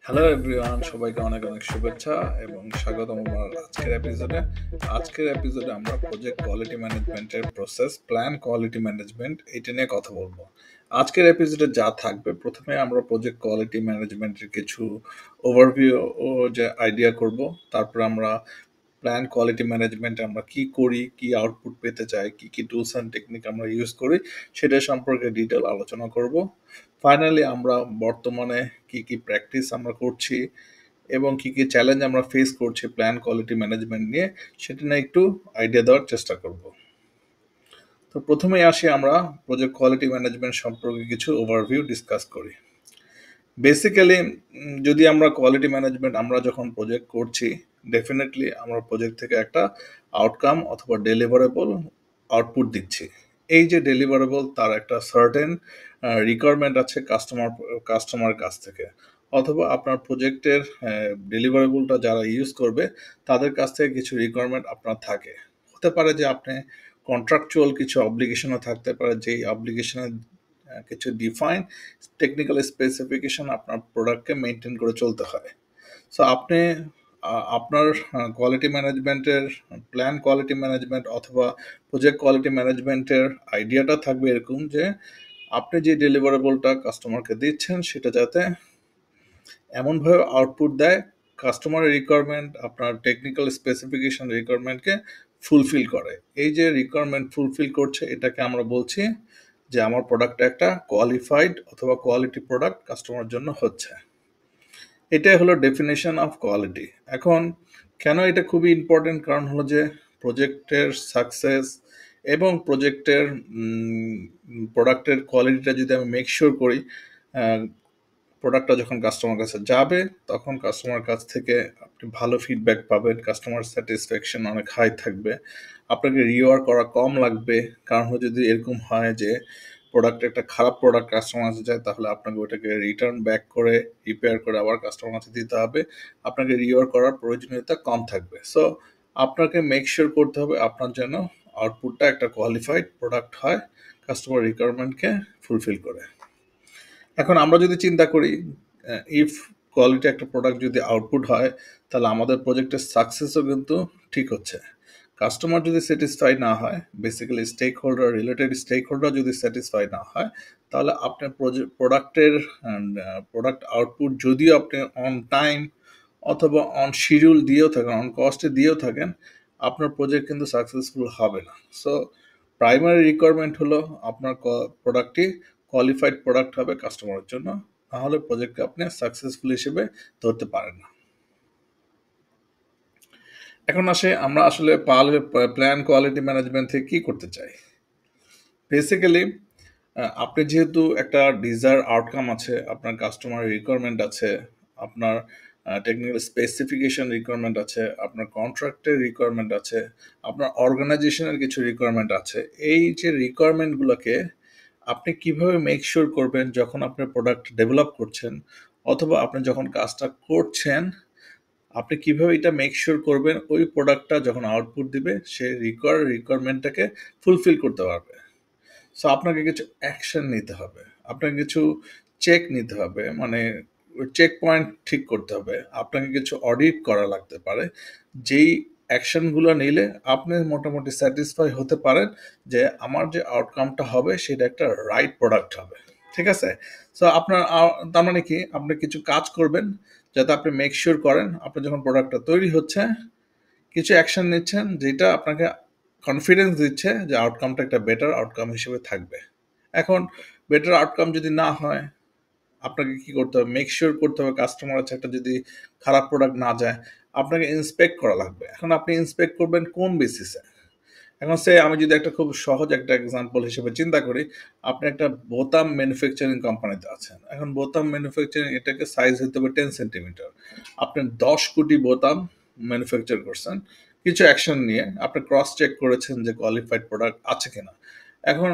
Hello everyone, সবাইকে অনেক অনেক শুভেচ্ছা এবং স্বাগতম আমার আজকের এপিসোডে আমরা প্রজেক্ট কোয়ালিটি ম্যানেজমেন্টের প্রসেস প্ল্যান কোয়ালিটি ম্যানেজমেন্ট এটা নিয়ে কথা বলবো। আজকের এপিসোডে যা থাকবে, প্রথমে আমরা প্রজেক্ট কোয়ালিটি ম্যানেজমেন্টের কিছু ওভারভিউ ও যে আইডিয়া করব। তারপর আমরা প্ল্যান কোয়ালিটি ম্যানেজমেন্ট আমরা কি করি, কি আউটপুট পেতে চাই, কি কি টুলস অ্যান্ড টেকনিক আমরা ইউজ করি সেটা সম্পর্কে ডিটেল আলোচনা করব। ফাইনালি আমরা বর্তমানে কি কি প্র্যাকটিস আমরা করছি এবং কি কি চ্যালেঞ্জ আমরা ফেস করছি প্ল্যান কোয়ালিটি ম্যানেজমেন্ট নিয়ে সেটা নিয়ে একটু আইডিয়া দেওয়ার চেষ্টা করব। তো প্রথমেই আসি, আমরা প্রজেক্ট কোয়ালিটি ম্যানেজমেন্ট সম্পর্কে কিছু ওভারভিউ ডিসকাস করি। বেসিক্যালি যদি আমরা কোয়ালিটি ম্যানেজমেন্ট আমরা যখন প্রজেক্ট করছি, ডেফিনেটলি আমরা প্রজেক্ট থেকে একটা আউটকাম অথবা ডেলিভারেবল আউটপুট দিচ্ছি। এই যে ডেলিভারেবল, তার একটা সার্টেন রিকোয়ারমেন্ট আছে কাস্টমার কাছ থেকে, অথবা আপনার প্রজেক্টের ডেলিভারেবলটা যারা ইউজ করবে তাদের কাছ থেকে কিছু রিকোয়ারমেন্ট আপনার থাকে। হতে পারে যে আপনি কন্ট্রাকচুয়াল কিছু অব্লিগেশনও থাকতে পারে, যেই অব্লিগেশনের কিছু ডিফাইন টেকনিক্যাল স্পেসিফিকেশন আপনার প্রোডাক্টকে মেনটেন করে চলতে হয়। সো আপনি আপনার কোয়ালিটি ম্যানেজমেন্টের প্ল্যান কোয়ালিটি ম্যানেজমেন্ট অথবা প্রজেক্ট কোয়ালিটি ম্যানেজমেন্টের আইডিয়াটা থাকবে এরকম যে আপনি যে ডেলিভারেবলটা কাস্টমারকে দিচ্ছেন সেটা যাতে এমনভাবে আউটপুট দেয় কাস্টমারের রিকোয়ারমেন্ট আপনার টেকনিক্যাল স্পেসিফিকেশন রিকোয়ারমেন্টকে ফুলফিল করে। এই যে রিকোয়ারমেন্ট ফুলফিল করছে, এটাকে আমরা বলছি যে আমার প্রোডাক্টটা একটা কোয়ালিফাইড অথবা কোয়ালিটি প্রোডাক্ট কাস্টমার জন্য হচ্ছে। এটাই হলো ডেফিনেশন অফ কোয়ালিটি। এখন কেন এটা খুবই ইম্পর্টেন্ট, কারণ হলো যে প্রজেক্টের সাকসেস এবং প্রজেক্টের প্রোডাক্টের কোয়ালিটিটা যদি আমি মেক শিওর করি, প্রোডাক্টটা যখন কাস্টমার কাছে যাবে তখন কাস্টমার কাছ থেকে আপনি ভালো ফিডব্যাক পাবেন, কাস্টমার স্যাটিসফ্যাকশন অনেক হাই থাকবে, আপনাকে রিওয়ার্ড করা কম লাগবে। কারণ যদি এরকম হয় যে প্রোডাক্ট একটা খারাপ প্রোডাক্ট কাস্টমার কাছে যায়, তাহলে আপনাকে ওটাকে রিটার্ন ব্যাক করে রিপেয়ার করে আবার কাস্টমার কাছে দিতে হবে, আপনাকে রিওয়ার্ড করার প্রয়োজনীয়তা কম থাকবে। সো আপনাকে মেক শিওর করতে হবে আপনার যেন আউটপুটটা একটা কোয়ালিফাইড প্রোডাক্ট হয়, কাস্টমার রিকোয়ারমেন্টকে ফুলফিল করে। এখন আমরা যদি চিন্তা করি, ইফ কোয়ালিটি একটা প্রোডাক্ট যদি আউটপুট হয়, তাহলে আমাদের প্রজেক্টের সাকসেসও কিন্তু ঠিক হচ্ছে। কাস্টমার যদি স্যাটিসফাই না হয়, বেসিক্যালি স্টেক হোল্ডার যদি স্যাটিসফাই না হয়, তাহলে আপনার প্রোডাক্ট আউটপুট যদিও আপনি অন টাইম অথবা অন শিডিউল দিয়েও থাকেন, অন কস্টে দিয়েও থাকেন, আপনার প্রজেক্ট কিন্তু সাকসেসফুল হবে না। সো প্রাইমারি রিকোয়ারমেন্ট হলো আপনার প্রোডাক্টটি কোয়ালিফাইড প্রোডাক্ট হবে কাস্টমারের জন্য, নাহলে প্রজেক্টকে আপনি সাকসেসফুল হিসেবে ধরতে পারেন না। এখন আসে আমরা আসলে প্ল্যান কোয়ালিটি ম্যানেজমেন্ট থেকে কি করতে চাই। বেসিক্যালি আপনি যেহেতু একটা ডিজায়ার আউটকাম আছে, আপনার কাস্টমার রিকোয়ারমেন্ট আছে, আপনার টেকনিক্যাল স্পেসিফিকেশন রিকোয়ারমেন্ট আছে, আপনার কন্ট্রাক্টের রিকোয়ারমেন্ট আছে, আপনার অর্গানাইজেশনের কিছু রিকোয়ারমেন্ট আছে। এই যে রিকোয়ারমেন্টগুলোকে আপনি কিভাবে মেক শিওর করবেন যখন আপনি প্রোডাক্ট ডেভেলপ করছেন অথবা আপনি যখন কাজটা করছেন, আপনি কিভাবে এটা মেক শিওর করবেন ওই প্রোডাক্টটা যখন আউটপুট দিবে সে রিকোয়ারমেন্টটাকে ফুলফিল করতে পারবে। সো আপনাকে কিছু অ্যাকশন নিতে হবে, আপনাকে কিছু চেক নিতে হবে, মানে চেক পয়েন্ট ঠিক করতে হবে, আপনাকে কিছু অডিট করা লাগতে পারে, যেই অ্যাকশনগুলো নিলে আপনি মোটামুটি স্যাটিসফাই হতে পারেন যে আমার যে আউটকামটা হবে সেটা একটা রাইট প্রোডাক্ট হবে। ঠিক আছে? সো আপনার তার মানে কি, আপনি কিছু কাজ করবেন যাতে আপনি মেক শিওর করেন আপনি যখন প্রোডাক্টটা তৈরি হচ্ছে কিছু অ্যাকশন নিচ্ছেন যেটা আপনাকে কনফিডেন্স দিচ্ছে যে আউটকামটা একটা বেটার আউটকাম হিসেবে থাকবে। এখন বেটার আউটকাম যদি না হয়, আপনাকে কি করতে হবে, মেক শিওর করতে হবে কাস্টমার আছে একটা যদি খারাপ প্রোডাক্ট না যায়, আপনাকে ইন্সপেক্ট করা লাগবে। এখন আপনি ইন্সপেক্ট করবেন কোন বেসিসে? এখন আমি যদি একটা খুব সহজ একটা এক্সাম্পল হিসেবে চিন্তা করি, আপনি একটা বোতাম ম্যানুফ্যাকচারিং কোম্পানিতে আছেন। এখন বোতাম ম্যানুফ্যাকচারিং এটাকে সাইজ হতে হবে 10 সেন্টিমিটার। আপনি 10 কোটি বোতাম ম্যানুফ্যাকচার করছেন কিছু অ্যাকশন নিয়ে, আপনি ক্রস চেক করেছেন যে কোয়ালিফাইড প্রোডাক্ট আছে কিনা। এখন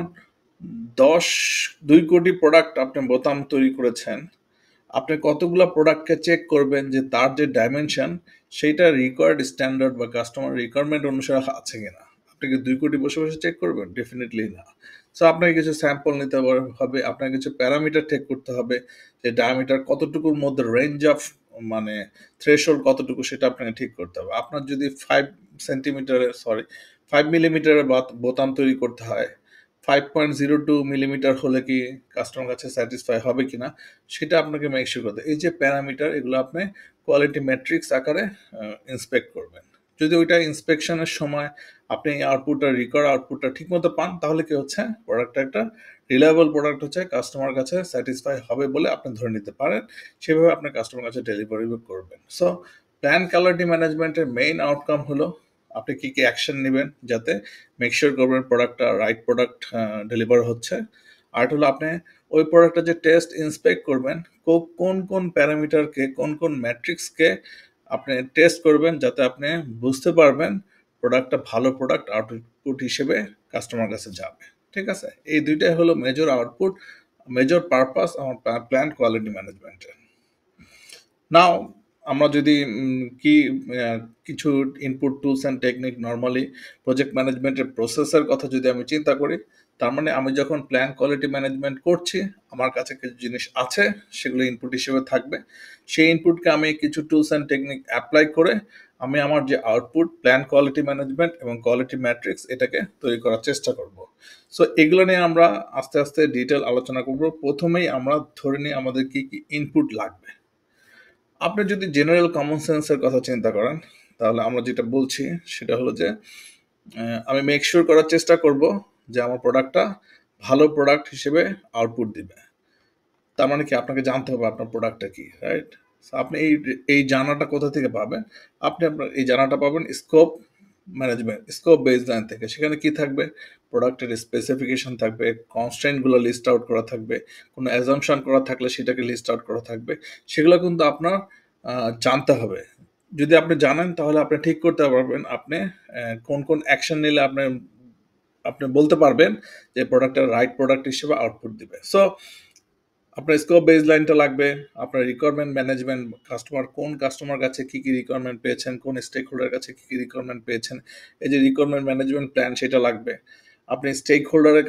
2 কোটি প্রোডাক্ট আপনি বোতাম তৈরি করেছেন, আপনি কতগুলো প্রোডাক্টকে চেক করবেন যে তার যে ডাইমেনশন সেইটা রিকোয়ার্ড স্ট্যান্ডার্ড বা কাস্টমার রিকোয়ারমেন্ট অনুসারে আছে কিনা। আপনি কি 2 কোটি বসে বসে চেক করবেন? ডেফিনেটলি না। সো আপনাকে কিছু স্যাম্পল নিতে হবে, আপনাকে কিছু প্যারামিটার ঠিক করতে হবে যে ডায়ামিটার কতটুকুর মধ্যে রেঞ্জ অফ মানে থ্রেশহোল্ড কতটুকু সেটা আপনাকে ঠিক করতে হবে। আপনার যদি 5 মিলিমিটারের বোতাম তৈরি করতে হয়, 5.02 মিলিমিটার হলে কি কাস্টমার কাছে স্যাটিসফাই হবে কিনা সেটা আপনাকে মেক শিওর করতে হবে। এই যে প্যারামিটার, এগুলো আপনি কোয়ালিটি ম্যাট্রিক্স আকারে ইন্সপেক্ট করবেন। যদি ওইটা ইন্সপেকশনের সময় আপনি আউটপুটটা ঠিকমতো পান, তাহলে কি হচ্ছে, প্রোডাক্টটা একটা রিলায়েবল প্রোডাক্ট হচ্ছে, কাস্টমার কাছে স্যাটিসফাই হবে বলে আপনি ধরে নিতে পারেন। সেভাবে আপনার কাস্টমার কাছে ডেলিভারি করবেন। সো প্ল্যান কোয়ালিটি ম্যানেজমেন্টের মেইন আউটকাম হলো আপনি কি কি অ্যাকশন নেবেন যাতে মেক শিওর করবেন প্রোডাক্টটা রাইট প্রোডাক্ট ডেলিভার হচ্ছে। আর হলো আপনি ওই প্রোডাক্টটা যে টেস্ট ইন্সপেক্ট করবেন, কোন কোন প্যারামিটারকে, কোন কোন ম্যাট্রিক্সকে আপনি টেস্ট করবেন যাতে আপনি বুঝতে পারবেন প্রোডাক্টটা ভালো প্রোডাক্ট আউটপুট হিসেবে কাস্টমার কাছে যাবে। ঠিক আছে, এই দুইটাই হলো মেজর পারপাস আমার প্ল্যান কোয়ালিটি ম্যানেজমেন্টের। নাও আমরা যদি কিছু input tools and technique, normally project ম্যানেজমেন্টের প্রসেসের কথা যদি আমি চিন্তা করি, তার মানে আমি যখন প্ল্যান কোয়ালিটি ম্যানেজমেন্ট করছি, আমার কাছে কিছু জিনিস আছে, সেগুলো ইনপুট হিসেবে থাকবে। সেই ইনপুটকে আমি কিছু টুলস অ্যান্ড টেকনিক অ্যাপ্লাই করে আমি আমার যে আউটপুট, প্ল্যান কোয়ালিটি ম্যানেজমেন্ট এবং কোয়ালিটি ম্যাট্রিক্স, এটাকে তৈরি করার চেষ্টা করব। সো এগুলো নিয়ে আমরা আস্তে আস্তে ডিটেল আলোচনা করব। প্রথমেই আমরা ধরে নিই আমাদের কি কি ইনপুট লাগবে। আপনি যদি জেনারেল কমন সেন্সের কথা চিন্তা করেন, তাহলে আমরা যেটা বলছি সেটা হলো যে আমি মেক শিওর করার চেষ্টা করব যে আমার প্রোডাক্টটা ভালো প্রোডাক্ট হিসেবে আউটপুট দিবে। তার মানে কি, আপনাকে জানতে হবে আপনার প্রোডাক্টটা কি, রাইট? আপনি এই জানাটা কোথা থেকে পাবেন? আপনার এই জানাটা পাবেন স্কোপ বেসলাইন থেকে। সেখানে কি থাকবে? প্রোডাক্টের স্পেসিফিকেশন থাকবে, কনস্ট্রেন্টগুলো লিস্ট আউট করা থাকবে, কোনো অ্যাজাম্পশন করা থাকলে সেটাকে লিস্ট আউট করা থাকবে। সেগুলো কিন্তু আপনার জানতে হবে। যদি আপনি জানেন, তাহলে আপনি ঠিক করতে পারবেন আপনি কোন কোন অ্যাকশন নিলে আপনি বলতে পারবেন যে প্রোডাক্টটা রাইট প্রোডাক্ট হিসেবে আউটপুট দিবে। সো আপনার স্কোপ বেস লাইনটা লাগবে, আপনার রিকোয়ারমেন্ট ম্যানেজমেন্ট, কোন কাস্টমার কাছে কি কি রিকোয়ারমেন্ট পেয়েছেন, কোন স্টেক হোল্ডার কাছে কি কি রিকোয়ারমেন্ট পেয়েছেন, এই যে রিকোয়ারমেন্ট ম্যানেজমেন্ট প্ল্যান, সেটা লাগবে। আপনি স্টেক হোল্ডারের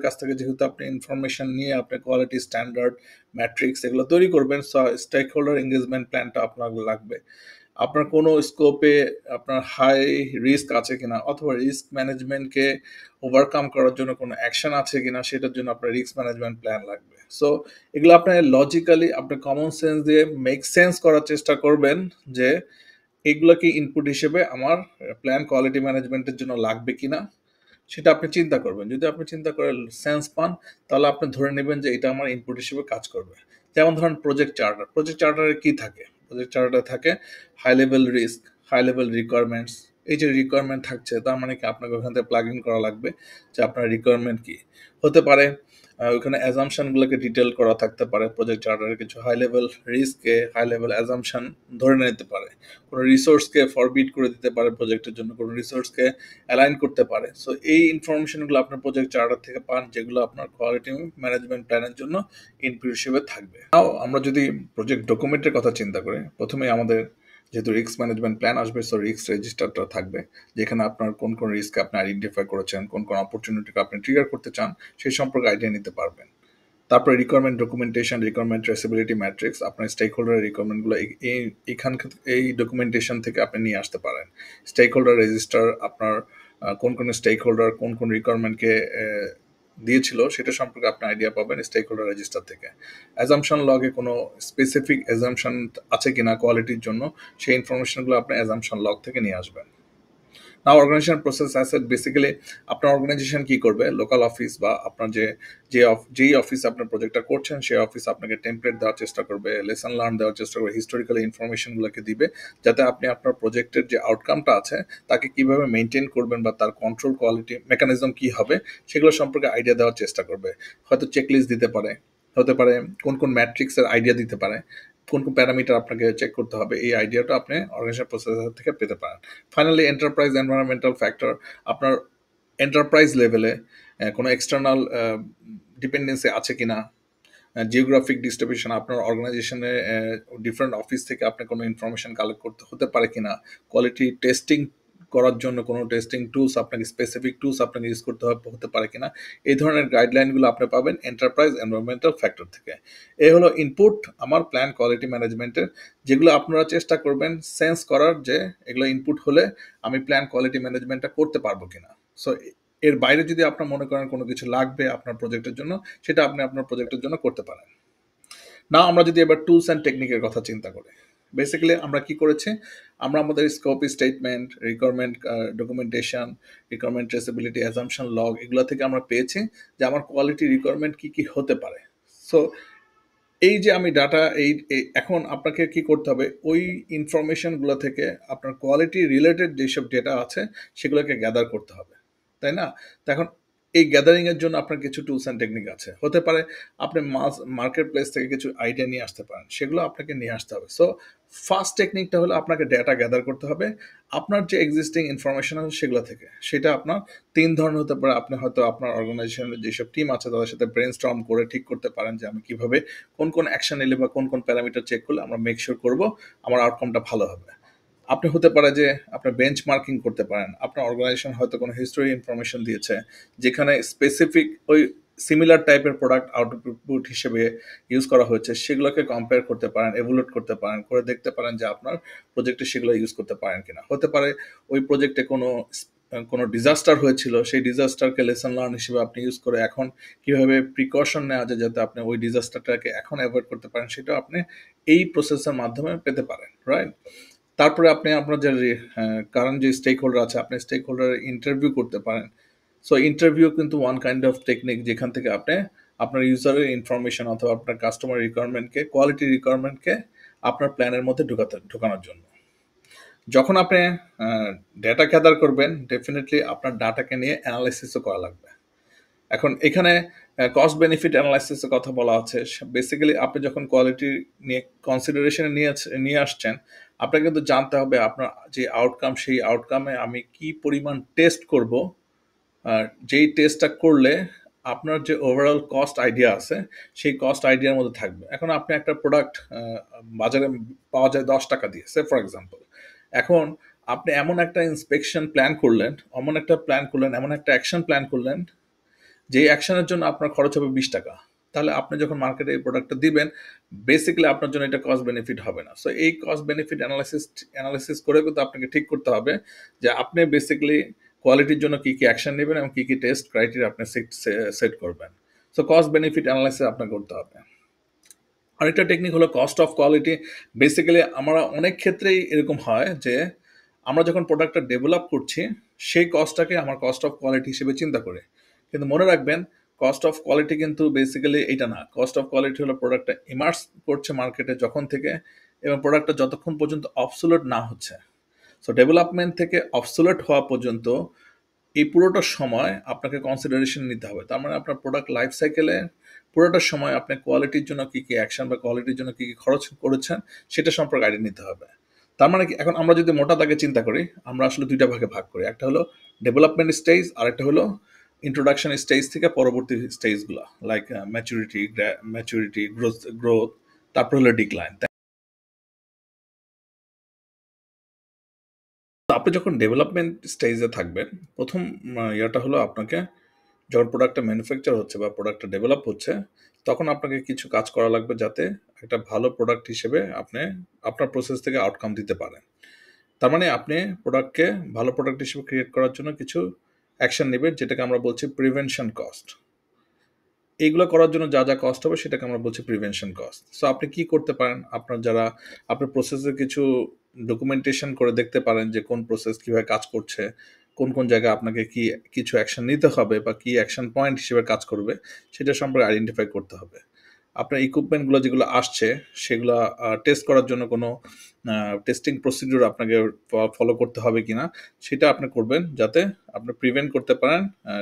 কাছ থেকে যেহেতু আপনি ইনফরমেশন নিয়ে আপনি কোয়ালিটি স্ট্যান্ডার্ড, ম্যাট্রিক্স এগুলো তৈরি করবেন, সো স্টেক হোল্ডার এঙ্গেজমেন্ট প্ল্যানটা আপনার লাগবে। আপনার কোনো স্কোপে আপনার হাই রিস্ক আছে কিনা, অথবা রিস্ক ম্যানেজমেন্টকে ওভারকাম করার জন্য কোনো অ্যাকশন আছে কিনা, সেটার জন্য আপনার রিস্ক ম্যানেজমেন্ট প্ল্যান লাগবে। সো এগুলো আপনার লজিক্যালি, আপনার কমন সেন্স দিয়ে মেক সেন্স করার চেষ্টা করবেন যে এগুলোকে ইনপুট হিসেবে আমার প্ল্যান কোয়ালিটি ম্যানেজমেন্টের জন্য লাগবে কিনা, সেটা আপনি চিন্তা করবেন। যদি আপনি চিন্তা করে সেন্স পান, তাহলে আপনি ধরে নেবেন যে এটা আমার ইনপুট হিসেবে কাজ করবে। যেমন ধরেন প্রজেক্ট চার্টারে কি থাকে? প্রজেক্ট চার্টারে থাকে high level risk, high level requirements. এই যে রিকোয়ারমেন্ট থাকছে, তার মানে কি আপনাকে ওখান থেকে প্লাগ ইন করা লাগবে যে আপনার রিকোয়ারমেন্ট কি হতে পারে। ওখানে অ্যাজাম্পশনগুলোকে ডিটেল করা থাকতে পারে। প্রজেক্ট চার্টারের কিছু হাই লেভেল রিস্ককে হাই লেভেল অ্যাজাম্পশন ধরে নিতে পারে। কোনো রিসোর্সকে ফরবিট করে দিতে পারে প্রজেক্টের জন্য, কোনো রিসোর্সকে অ্যালাইন করতে পারে। সো এই ইনফরমেশনগুলো আপনার প্রজেক্ট চার্টার থেকে পান, যেগুলো আপনার কোয়ালিটি ম্যানেজমেন্ট প্ল্যানের জন্য ইনপুট হিসেবে থাকবে। নাও আমরা যদি প্রজেক্ট ডকুমেন্টের কথা চিন্তা করি, প্রথমেই আমাদের যেহেতু রিস্ক ম্যানেজমেন্ট প্ল্যান আসবে, সো রিস্ক রেজিস্টারটা থাকবে, যেখানে আপনার কোন কোন রিস্ক আপনি আইডেন্টিফাই করেছেন, কোন কোন অপরচুনিটিকে আপনি ট্রিগার করতে চান, সেই সম্পর্কে আইডিয়া নিতে পারবেন। তারপরে requirement documentation, requirement traceability matrix, আপনার স্টেক হোল্ডারের রিকোয়ারমেন্টগুলো এই ডকুমেন্টেশন থেকে আপনি নিয়ে আসতে পারেন। স্টেক হোল্ডার রেজিস্টার, আপনার কোন কোন স্টেক হোল্ডার কোন কোন রিকোয়ারমেন্টকে দিয়েছিল সেটা সম্পর্কে আপনি আইডিয়া পাবেন স্টেক হোল্ডার রেজিস্টার থেকে। অ্যাজাম্পশন লগে কোনো স্পেসিফিক অ্যাজাম্পশন আছে কিনা কোয়ালিটির জন্য, সেই ইনফরমেশনগুলো আপনি অ্যাজাম্পশন লগ থেকে নিয়ে আসবেন। নাও অর্গানাইজেশন প্রসেস অ্যাসেট, বেসিক্যালি আপনার অর্গানাইজেশন কি করবে, লোকাল অফিস বা আপনার যেই অফিস আপনার প্রজেক্টটা করছেন, সেই অফিস আপনাকে টেমপ্লেট দেওয়ার চেষ্টা করবে, লেসন লার্ন দেওয়ার চেষ্টা করবে, হিস্টোরিক্যাল ইনফরমেশনগুলোকে দিবে, যাতে আপনি আপনার প্রজেক্টের যে আউটকামটা আছে তাকে কিভাবে মেনটেন করবেন বা তার কন্ট্রোল কোয়ালিটি মেকানিজম কি হবে সেগুলো সম্পর্কে আইডিয়া দেওয়ার চেষ্টা করবে। হয়তো চেকলিস্ট দিতে পারে, হতে পারে কোন কোন ম্যাট্রিক্সের আইডিয়া দিতে পারে, কোন কোন প্যারামিটার আপনাকে চেক করতে হবে, এই আইডিয়াটা আপনি অর্গানাইজেশন প্রসেসর থেকে পেতে পারেন। ফাইনালি এন্টারপ্রাইজ এনভায়রনমেন্টাল ফ্যাক্টর, আপনার এন্টারপ্রাইজ লেভেলে কোনো এক্সটার্নাল ডিপেন্ডেন্সি আছে কিনা, জিওগ্রাফিক ডিস্ট্রিবিউশন, আপনার অর্গানাইজেশনে ডিফারেন্ট অফিস থেকে আপনি কোনো ইনফরমেশন কালেক্ট করতে হতে পারে কিনা, কোয়ালিটি টেস্টিং করার জন্য কোনো টেস্টিং টুলস আপনাকে স্পেসিফিক টুলস আপনাকে ইউজ করতে হতে পারে কিনা, এই ধরনের গাইডলাইনগুলো আপনি পাবেন এন্টারপ্রাইজ এনভায়রনমেন্টাল ফ্যাক্টর থেকে। এই হলো ইনপুট আমার প্ল্যান কোয়ালিটি ম্যানেজমেন্টের, যেগুলো আপনারা চেষ্টা করবেন সেন্স করার যে এগুলো ইনপুট হলে আমি প্ল্যান কোয়ালিটি ম্যানেজমেন্টটা করতে পারবো কিনা। সো এর বাইরে যদি আপনার মনে করেন কোনো কিছু লাগবে আপনার প্রজেক্টের জন্য, সেটা আপনি আপনার প্রজেক্টের জন্য করতে পারেন। না, আমরা যদি এবার টুলস অ্যান্ড টেকনিকের কথা চিন্তা করি, বেসিক্যালি আমরা কি করেছি, আমরা আমাদের scope statement, requirement documentation, requirement traceability, assumption log, এগুলো থেকে আমরা পেয়েছি যে আমার কোয়ালিটি রিকোয়ারমেন্ট কি কি হতে পারে। সো এই যে আমি ডাটা এখন আপনাকে কি করতে হবে, ওই ইনফরমেশনগুলো থেকে আপনার কোয়ালিটি রিলেটেড যেসব ডেটা আছে সেগুলোকে গ্যাদার করতে হবে, তাই না? তো এখন এই গ্যাদারিং এর জন্য আপনার কিছু টুলস অ্যান্ড টেকনিক আছে, হতে পারে আপনি মার্কেট প্লেস থেকে কিছু আইডিয়া নিয়ে আসতে পারেন, সেগুলো আপনাকে নিয়ে আসতে হবে। সো ফার্স্ট টেকনিকটা হলো আপনাকে ডেটা গ্যাদার করতে হবে আপনার যে এক্সিস্টিং ইনফরমেশন আছে সেগুলো থেকে। সেটা আপনার তিন ধরনের হতে পারে। আপনি হয়তো আপনার অর্গানাইজেশনের যেসব টিম আছে তাদের সাথে ব্রেনস্টর্ম করে ঠিক করতে পারেন যে আমি কিভাবে কোন কোন অ্যাকশন নিলে বা কোন কোন প্যারামিটার চেক করলে আমরা মেক শিওর করবো আমার আউটকামটা ভালো হবে। আপনি হতে পারে যে আপনি বেঞ্চ মার্কিং করতে পারেন, আপনার অর্গানাইজেশন হয়তো কোনো হিস্টোরি ইনফরমেশন দিয়েছে যেখানে স্পেসিফিক ওই সিমিলার টাইপের প্রোডাক্ট আউটপুট হিসেবে ইউজ করা হয়েছে, সেগুলোকে কম্পেয়ার করতে পারেন, এভুলেট করতে পারেন, করে দেখতে পারেন যে আপনার প্রজেক্টে সেগুলো ইউজ করতে পারেন কিনা। হতে পারে ওই প্রজেক্টে কোনো ডিজাস্টার হয়েছিল, সেই ডিজাস্টারকে লেসন লার্ন হিসেবে আপনি ইউজ করে এখন কিভাবে প্রিকশন নেওয়া যায় যাতে আপনি ওই ডিজাস্টারটাকে এখন অ্যাভয়েড করতে পারেন, সেটাও আপনি এই প্রসেসের মাধ্যমে পেতে পারেন, রাইট? তারপরে আপনি আপনার যে কারেন্ট যে স্টেক হোল্ডার আছে, আপনি স্টেক হোল্ডার ইন্টারভিউ করতে পারেন। সো ইন্টারভিউ কিন্তু ওয়ান কাইন্ড অফ টেকনিক যেখান থেকে আপনি আপনার ইউজারের ইনফরমেশন অথবা আপনার কাস্টমার রিকোয়ারমেন্টকে, কোয়ালিটি রিকোয়ারমেন্টকে আপনার প্ল্যানের মধ্যে ঢোকানোর জন্য। যখন আপনি ডেটা গ্যাদার করবেন, ডেফিনেটলি আপনার ডাটাকে নিয়ে অ্যানালাইসিসও করা লাগবে। এখন এখানে কস্ট বেনিফিট অ্যানালাইসিসের কথা বলা আছে। বেসিক্যালি আপনি যখন কোয়ালিটি নিয়ে কনসিডারেশনে নিয়ে আসছেন, আপনাকে কিন্তু জানতে হবে আপনার যে আউটকাম, সেই আউটকামে আমি কি পরিমাণ টেস্ট করব, যেই টেস্টটা করলে আপনার যে ওভারঅল কস্ট আইডিয়া আছে সেই কস্ট আইডিয়ার মধ্যে থাকবে। এখন আপনি একটা প্রোডাক্ট বাজারে পাওয়া যায় 10 টাকা দিয়ে, সে ফর এক্সাম্পল। এখন আপনি এমন একটা ইন্সপেকশন প্ল্যান করলেন, এমন একটা অ্যাকশন প্ল্যান করলেন যে অ্যাকশনের জন্য আপনার খরচ হবে 20 টাকা। তাহলে আপনি যখন মার্কেটে এই প্রোডাক্টটা দিবেন, বেসিক্যালি আপনার জন্য এটা কস্ট বেনিফিট হবে না। সো এই কস্ট বেনিফিট অ্যানালাইসিস করে কিন্তু আপনাকে ঠিক করতে হবে যে আপনি বেসিক্যালি কোয়ালিটির জন্য কি কি অ্যাকশন নেবেন এবং কি কি টেস্ট ক্রাইটেরিয়া আপনি সেট করবেন। সো কস্ট বেনিফিট অ্যানালাইসিস আপনাকে করতে হবে। আরেকটা টেকনিক হলো কস্ট অফ কোয়ালিটি। বেসিক্যালি আমরা অনেক ক্ষেত্রেই এরকম হয় যে আমরা যখন প্রোডাক্টটা ডেভেলপ করছি সেই কস্টটাকে আমার কস্ট অফ কোয়ালিটি হিসেবে চিন্তা করি, কিন্তু মনে রাখবেন কস্ট অফ কোয়ালিটি কিন্তু বেসিক্যালি এইটা না। কস্ট অফ কোয়ালিটি হলো প্রোডাক্টটা ইমার্স করছে মার্কেটে যখন থেকে এবং প্রোডাক্টটা যতক্ষণ পর্যন্ত অবসোলেট না হচ্ছে। সো ডেভেলপমেন্ট থেকে অবসোলেট হওয়া পর্যন্ত এই পুরোটা সময় আপনাকে কনসিডারেশন নিতে হবে। তার মানে আপনার প্রোডাক্ট লাইফ সাইকেলে পুরোটা সময় আপনি কোয়ালিটির জন্য কী কী অ্যাকশন বা কোয়ালিটির জন্য কী কী খরচ করেছেন সেটা সম্পর্কে আইডিয়া নিতে হবে। তার মানে কি, এখন আমরা যদি মোটা দাগে চিন্তা করি, আমরা আসলে দুইটা ভাগে ভাগ করি। একটা হলো ডেভেলপমেন্ট স্টেজ, আর একটা হলো ইন্ট্রোডাকশন স্টেজ থেকে পরবর্তী স্টেজগুলো, লাইক ম্যাচুরিটি, গ্রোথ, তারপর হলো ডিক্লাইন। আপনি যখন ডেভেলপমেন্ট স্টেজে থাকবেন, প্রথম ইয়েটা হলো আপনাকে যখন প্রোডাক্টটা ম্যানুফ্যাকচার হচ্ছে বা প্রোডাক্টটা ডেভেলপ হচ্ছে, তখন আপনাকে কিছু কাজ করা লাগবে যাতে একটা ভালো প্রোডাক্ট হিসেবে আপনি আপনার প্রসেস থেকে আউটকাম দিতে পারেন। তার মানে আপনি প্রোডাক্টকে ভালো প্রোডাক্ট হিসেবে ক্রিয়েট করার জন্য কিছু অ্যাকশন নেবেন, যেটাকে আমরা বলছি প্রিভেনশন কস্ট। এইগুলো করার জন্য যা যা কস্ট হবে সেটাকে আমরা বলছি প্রিভেনশন কস্ট। সো আপনি কি করতে পারেন, আপনার প্রসেসের কিছু ডকুমেন্টেশন করে দেখতে পারেন যে কোন প্রসেস কীভাবে কাজ করছে, কোন কোন জায়গায় আপনাকে কি কিছু অ্যাকশন নিতে হবে বা কি অ্যাকশন পয়েন্ট হিসেবে কাজ করবে সেটা সম্পর্কে আইডেন্টিফাই করতে হবে। আপনার ইকুইপমেন্টগুলো যেগুলো আসছে সেগুলো টেস্ট করার জন্য কোনো টেস্টিং প্রসিডিউর আপনাকে ফলো করতে হবে কিনা সেটা আপনি করবেন, যাতে আপনি প্রিভেন্ট করতে পারেন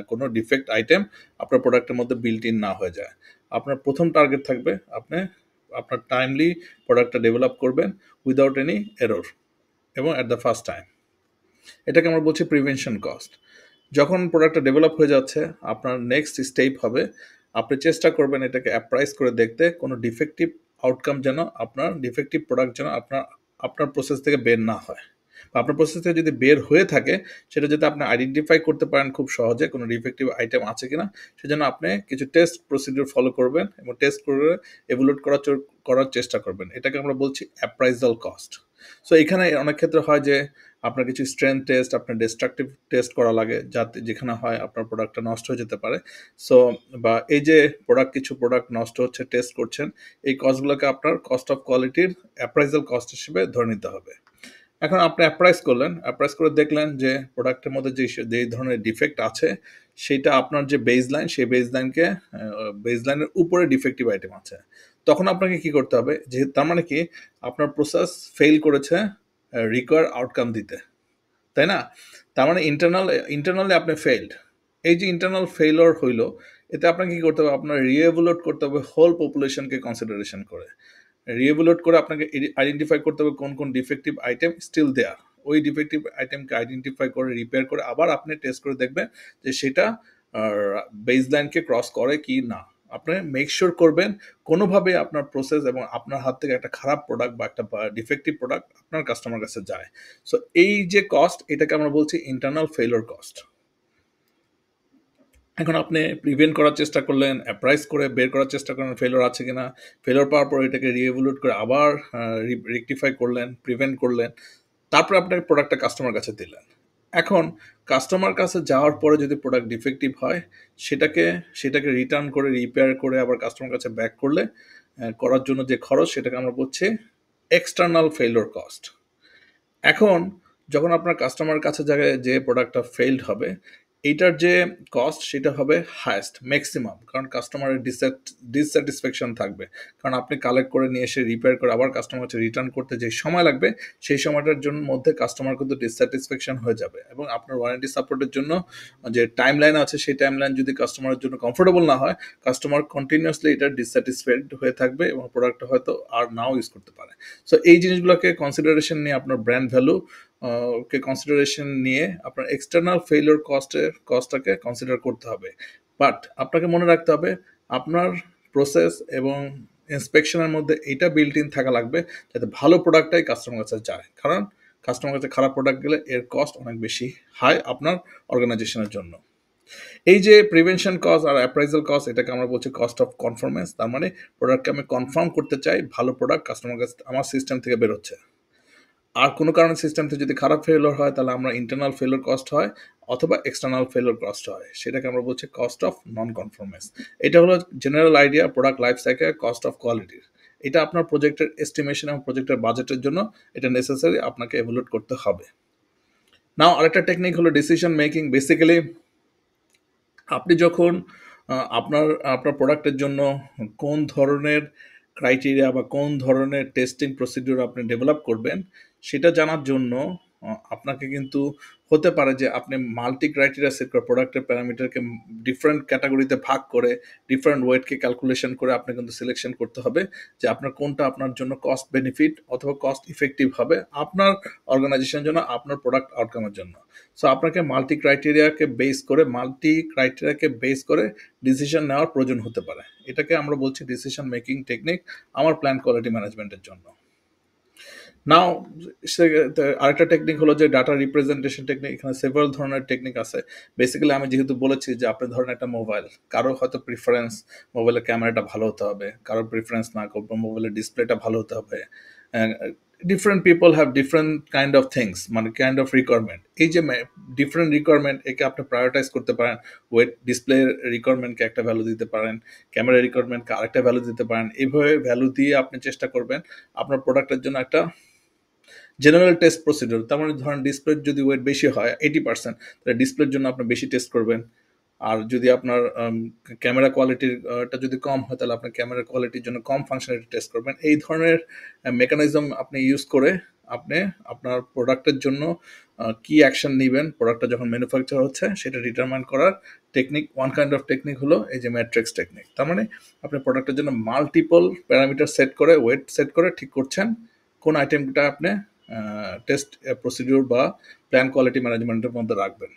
কোনো ডিফেক্ট আইটেম আপনার প্রোডাক্টের মধ্যে বিল্ট ইন না হয়ে যায়। আপনার প্রথম টার্গেট থাকবে আপনি আপনার টাইমলি প্রোডাক্টটা ডেভেলপ করবেন উইদাউট এনি এরর এবং অ্যাট দ্য ফার্স্ট টাইম। এটাকে আমরা বলছি প্রিভেনশন কস্ট। যখন প্রোডাক্টটা ডেভেলপ হয়ে যাচ্ছে, আপনার নেক্সট স্টেপ হবে আপনি চেষ্টা করবেন এটাকে অ্যাপ্রাইজ করে দেখতে কোনো ডিফেক্টিভ প্রোডাক্ট যেন আপনার প্রসেস থেকে বের না হয়। বা আপনার প্রসেস থেকে যদি বের হয়ে থাকে, সেটা যাতে আপনি আইডেন্টিফাই করতে পারেন খুব সহজে কোনো ডিফেক্টিভ আইটেম আছে কিনা, সেজন্য আপনি কিছু টেস্ট প্রসিডিউর ফলো করবেন এবং টেস্ট করে এভ্যালুয়েট করার চেষ্টা করবেন। এটাকে আমরা বলছি অ্যাপ্রাইজাল কস্ট। সো এখানে অনেক ক্ষেত্রে হয় যে আপনার কিছু স্ট্রেংথ টেস্ট, আপনার ডিস্ট্রাকটিভ টেস্ট করা লাগে, যাতে যেখানে হয় আপনার প্রোডাক্টটা নষ্ট হয়ে যেতে পারে। সো বা এই যে কিছু প্রোডাক্ট নষ্ট হচ্ছে, টেস্ট করছেন, এই কস্টগুলোকে আপনার কস্ট অফ কোয়ালিটির অ্যাপ্রাইজাল কস্ট হিসেবে ধরে নিতে হবে। এখন আপনি অ্যাপ্রাইজ করলেন, অ্যাপ্রাইজ করে দেখলেন যে প্রোডাক্টের মধ্যে যে ধরনের ডিফেক্ট আছে, সেইটা আপনার যে বেসলাইন, সেই বেসলাইনের উপরে ডিফেক্টিভ আইটেম আছে। তখন আপনাকে কি করতে হবে, যে তার মানে কি আপনার প্রসেস ফেল করেছে রিকোয়ার আউটকাম দিতে, তাই না? তার মানে ইন্টারনালি আপনি ফেইলড। এই যে ইন্টারনাল ফেইলর হইল, এতে আপনাকে কি করতে হবে, আপনার রিএভ্যালুয়েট করতে হবে হোল পপুলেশনকে কনসিডারেশন করে। রিএভ্যালুয়েট করে আপনাকে আইডেন্টিফাই করতে হবে কোন কোন ডিফেক্টিভ আইটেম স্টিল দেয়ার। ওই ডিফেক্টিভ আইটেমকে আইডেন্টিফাই করে রিপেয়ার করে আবার আপনি টেস্ট করে দেখবেন যে সেটা বেসলাইনকে ক্রস করে কি না। আপনি মেক শিওর করবেন কোনোভাবে আপনার প্রসেস এবং আপনার হাত থেকে একটা খারাপ প্রোডাক্ট বা একটা ডিফেক্টিভ প্রোডাক্ট আপনার কাস্টমার কাছে যায়। সো এই যে কস্ট, এটাকে আমরা বলছি ইন্টারনাল ফেইলর কস্ট। এখন আপনি প্রিভেন্ট করার চেষ্টা করলেন, অ্যাপ্রাইজ করে বের করার চেষ্টা করলেন ফেলোর আছে কিনা, ফেলোর পাওয়ার পর এটাকে রিএভ্যালুয়েট করে আবার রেকটিফাই করলেন, প্রিভেন্ট করলেন, তারপরে আপনার প্রোডাক্টটা কাস্টমার কাছে দিলেন। এখন কাস্টমার কাছে যাওয়ার পরে যদি প্রোডাক্ট ডিফেক্টিভ হয়, সেটাকে রিটার্ন করে রিপেয়ার করে আবার কাস্টমার কাছে ব্যাক করলে করার জন্য যে খরচ, সেটাকে আমরা বলছি এক্সটার্নাল ফেলোর কস্ট। এখন যখন আপনার কাস্টমার কাছে যে প্রোডাক্টটা ফেইলড হবে, এইটার যে কস্ট সেটা হবে হায়েস্ট, ম্যাক্সিমাম, কারণ কাস্টমারের ডিসস্যাটিসফ্যাকশন থাকবে। কারণ আপনি কালেক্ট করে নিয়ে এসে রিপেয়ার করে আবার কাস্টমার কাছে রিটার্ন করতে যে সময় লাগবে, সেই সময়টার জন্য মধ্যে কাস্টমার কিন্তু ডিসস্যাটিসফ্যাকশন হয়ে যাবে, এবং আপনার ওয়ারেন্টি সাপোর্টের জন্য যে টাইম লাইন আছে, সেই টাইম লাইন যদি কাস্টমারের জন্য কমফোর্টেবল না হয়, কাস্টমার কন্টিনিউয়াসলি এটা ডিসস্যাটিসফাইড হয়ে থাকবে এবং প্রোডাক্টটা হয়তো আর নাও ইউজ করতে পারে। সো এই জিনিসগুলোকে কনসিডারেশন নিয়ে, আপনার ব্র্যান্ড ভ্যালু কে কনসিডারেশন নিয়ে আপনার এক্সটার্নাল ফেইলিওর কস্টটাকে কনসিডার করতে হবে। বাট আপনাকে মনে রাখতে হবে আপনার প্রসেস এবং ইন্সপেকশনের মধ্যে এটা বিল্ট ইন থাকা লাগবে যাতে ভালো প্রোডাক্টটাই কাস্টমার কাছে যায়, কারণ কাস্টমার কাছে খারাপ প্রোডাক্ট গেলে এর কস্ট অনেক বেশি হাই আপনার অর্গানাইজেশনের জন্য। এই যে প্রিভেনশন কস্ট আর অ্যাপ্রাইজাল কস্ট, এটাকে আমরা বলছি কস্ট অফ কনফার্মেন্স। তার মানে প্রোডাক্টকে আমি কনফার্ম করতে চাই ভালো প্রোডাক্ট কাস্টমার কাছে আমার সিস্টেম থেকে বেরোচ্ছে। আর কোনো কারণে সিস্টেমটা যদি খারাপ ফেলোর হয়, তাহলে আমরা ইন্টারনাল ফেলোর কস্ট হয় অথবা এক্সটার্নাল ফেলোর কস্ট হয়, সেটাকে আমরা বলছি কস্ট অফ নন কনফরমেন্স। এটা হলো general idea product life cycle cost of কোয়ালিটির। এটা আপনার প্রজেক্টের এস্টিমেশন এবং প্রজেক্টের বাজেটের জন্য এটা নেসেসারি, আপনাকে এভালুয়েট করতে হবে। নাও আরেকটা টেকনিক হলো ডিসিশন মেকিং। বেসিক্যালি আপনি যখন আপনার আপনার প্রোডাক্টের জন্য কোন ধরনের ক্রাইটেরিয়া বা কোন ধরনের টেস্টিং প্রসিডিউর আপনি ডেভেলপ করবেন, সেটা জানার জন্য আপনাকে কিন্তু হতে পারে যে আপনি মাল্টি ক্রাইটেরিয়া সেট করে প্রোডাক্টের প্যারামিটারকে ডিফারেন্ট ক্যাটাগরিতে ভাগ করে ডিফারেন্ট ওয়েটকে ক্যালকুলেশন করে আপনি কিন্তু সিলেকশন করতে হবে যে আপনার কোনটা আপনার জন্য কস্ট বেনিফিট অথবা কস্ট ইফেক্টিভ হবে আপনার অর্গানাইজেশনের জন্য, আপনার প্রোডাক্ট আউটকামের জন্য। সো আপনাকে মাল্টি ক্রাইটেরিয়াকে বেস করে ডিসিশন নেওয়ার প্রয়োজন হতে পারে। এটাকে আমরা বলছি ডিসিশন মেকিং টেকনিক আমার প্ল্যান কোয়ালিটি ম্যানেজমেন্টের জন্য। নাও আরেকটা টেকনিক হলো যে ডাটা রিপ্রেজেন্টেশন টেকনিক। এখানে সেভারাল ধরনের টেকনিক আছে। বেসিক্যালি আমি যেহেতু বলেছি যে আপনি ধরেন একটা মোবাইল, কারো হয়তো প্রিফারেন্স মোবাইলের ক্যামেরাটা ভালো হতে হবে, কারো প্রিফারেন্স না, মোবাইলের ডিসপ্লেটা ভালো হতে হবে। Different people have different kind of things, মানে কাইন্ড অফ রিকোয়ারমেন্ট। এই যে ডিফারেন্ট রিকোয়ারমেন্ট, একে আপনি প্রায়োরিটাইজ করতে পারেন। ওয়েট ডিসপ্লে রিকোয়ারমেন্টকে একটা ভ্যালু দিতে পারেন, ক্যামেরা রিকোয়ারমেন্টকে আরেকটা ভ্যালু দিতে পারেন। এইভাবে ভ্যালু দিয়ে আপনি চেষ্টা করবেন আপনার প্রোডাক্টের জন্য একটা জেনারেল টেস্ট প্রসিডিউর। তার মানে ধরেন ডিসপ্লের যদি ওয়েট বেশি হয় 80%, তাহলে ডিসপ্লের জন্য আপনি বেশি টেস্ট করবেন। আর যদি আপনার ক্যামেরা কোয়ালিটিটা যদি কম হয়, তাহলে আপনার ক্যামেরা কোয়ালিটির জন্য কম ফাংশনালিটি টেস্ট করবেন। এই ধরনের মেকানিজম আপনি ইউজ করে আপনি আপনার প্রোডাক্টের জন্য কি অ্যাকশন নেবেন প্রোডাক্টটা যখন ম্যানুফ্যাকচার হচ্ছে, সেটা ডিটারমাইন করার technique, one kind of technique হলো এই যে ম্যাট্রিক্স টেকনিক। তার মানে আপনি প্রোডাক্টের জন্য মাল্টিপল প্যারামিটার সেট করে, ওয়েট সেট করে ঠিক করছেন কোন আইটেমটা আপনি টেস্ট প্রসিডিউর বা প্ল্যান কোয়ালিটি ম্যানেজমেন্টের মধ্যে রাখবেন।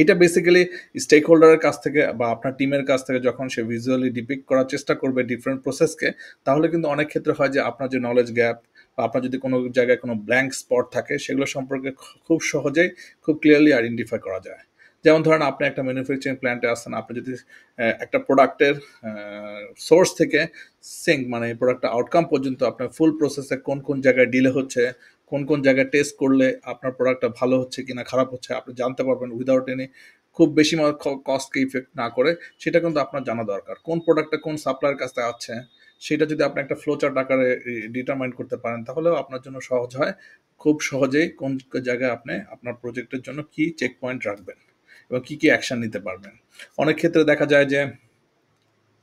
এটা বেসিক্যালি স্টেক হোল্ডারের কাছ থেকে বা আপনার টিমের কাছ থেকে যখন সে ভিজুয়ালি ডিপিক্ট করার চেষ্টা করবে ডিফারেন্ট প্রসেসকে, তাহলে কিন্তু অনেক ক্ষেত্রে হয় যে আপনার যে নলেজ গ্যাপ বা আপনার যদি কোনো জায়গায় কোনো ব্ল্যাঙ্ক স্পট থাকে সেগুলো সম্পর্কে খুব সহজেই খুব ক্লিয়ারলি আইডেন্টিফাই করা যায়। যেমন ধরেন আপনি একটা ম্যানুফ্যাকচারিং প্ল্যান্টে আসছেন, আপনি যদি একটা প্রোডাক্টের সোর্স থেকে সিঙ্ক মানে প্রোডাক্টটা আউটকাম পর্যন্ত আপনার ফুল প্রসেসে কোন কোন জায়গায় ডিলে হচ্ছে, কোন কোন জায়গায় টেস্ট করলে আপনার প্রোডাক্টটা ভালো হচ্ছে কিনা খারাপ হচ্ছে আপনি জানতে পারবেন উইদাউট এনি খুব বেশি কস্টকে ইফেক্ট না করে। সেটা কিন্তু আপনার জানা দরকার। কোন প্রোডাক্টটা কোন সাপ্লায়ার কাছে আছে সেটা যদি আপনি একটা ফ্লোচার্ট আকারে ডিটারমাইন করতে পারেন তাহলেও আপনার জন্য সহজ হয়। খুব সহজেই কোন জায়গায় আপনি আপনার প্রজেক্টের জন্য কি চেক পয়েন্ট রাখবেন এবং কি অ্যাকশন নিতে পারবেন। অনেক ক্ষেত্রে দেখা যায় যে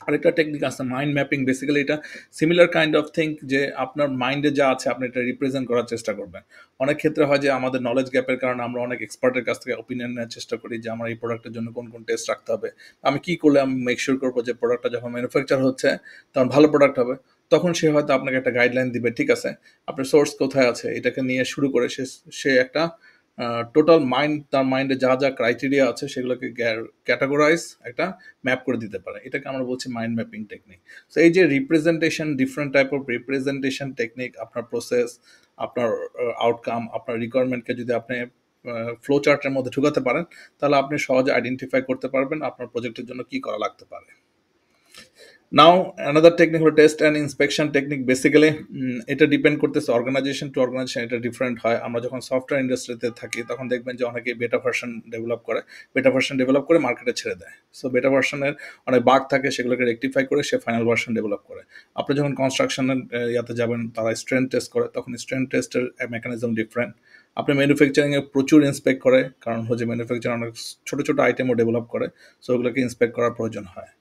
আরেকটা টেকনিক আছে মাইন্ড ম্যাপিং। বেসিক্যালি এটা সিমিলার কাইন্ড অফ থিঙ্ক, যে আপনার মাইন্ডে যা আছে আপনি এটা রিপ্রেজেন্ট করার চেষ্টা করবেন। অনেক ক্ষেত্রে হয় যে আমাদের নলেজ গ্যাপের কারণে আমরা অনেক এক্সপার্টের কাছ থেকে ওপিনিয়ন নেওয়ার চেষ্টা করি যে আমার এই প্রোডাক্টের জন্য কোন কোন টেস্ট রাখতে হবে, আমি কি করলে আমি মেক শিওর করবো যে প্রোডাক্টটা যখন ম্যানুফ্যাকচার হচ্ছে তখন ভালো প্রোডাক্ট হবে। তখন সে হয়তো আপনাকে একটা গাইডলাইন দিবে, ঠিক আছে আপনার সোর্স কোথায় আছে এটাকে নিয়ে শুরু করে সে একটা টোটাল মাইন্ড, তার মাইন্ডে যা যা ক্রাইটেরিয়া আছে সেগুলোকে ক্যাটাগরাইজ একটা ম্যাপ করে দিতে পারে। এটাকে আমরা বলছি মাইন্ড ম্যাপিং টেকনিক। সো এই যে representation, different type of representation technique, আপনার প্রসেস, আপনার আউটকাম, আপনার রিকোয়ারমেন্টকে যদি আপনি ফ্লো চার্টের মধ্যে ঢুকাতে পারেন তাহলে আপনি সহজে আইডেন্টিফাই করতে পারবেন আপনার প্রজেক্টের জন্য কি করা লাগতে পারে। নাও অ্যানাদার টেকনিক হলো test and inspection technique. Basically এটা ডিপেন্ড করতেছে অর্গানাইজেশন টু অর্গানাইজেশন, এটা ডিফারেন্ট হয়। আমরা যখন সফটওয়্যার ইন্ডাস্ট্রিতে থাকি তখন দেখবেন যে অনেকে বেটা ভার্সন ডেভেলপ করে, মার্কেটে ছেড়ে দেয়। সো বেটা ভার্সনের অনেক বাগ থাকে, সেগুলোকে রেকটিফাই করে সে ফাইনাল ভার্সন ডেভেলপ করে। আপনি যখন কনস্ট্রাকশনের ইয়াতে যাবেন তারা স্ট্রেন্থ টেস্ট করে, তখন স্ট্রেন্থ টেস্টের মেকানিজম ডিফারেন্ট। আপনি ম্যানুফ্যাকচারিংয়ে প্রচুর ইন্সপেক্ট করে, কারণ হচ্ছে ম্যানুফ্যাকচার অনেক ছোটো ছোটো আইটেমও ডেভেলপ করে, সো ওগুলোকে ইন্সপেক্ট করার প্রয়োজন হয়।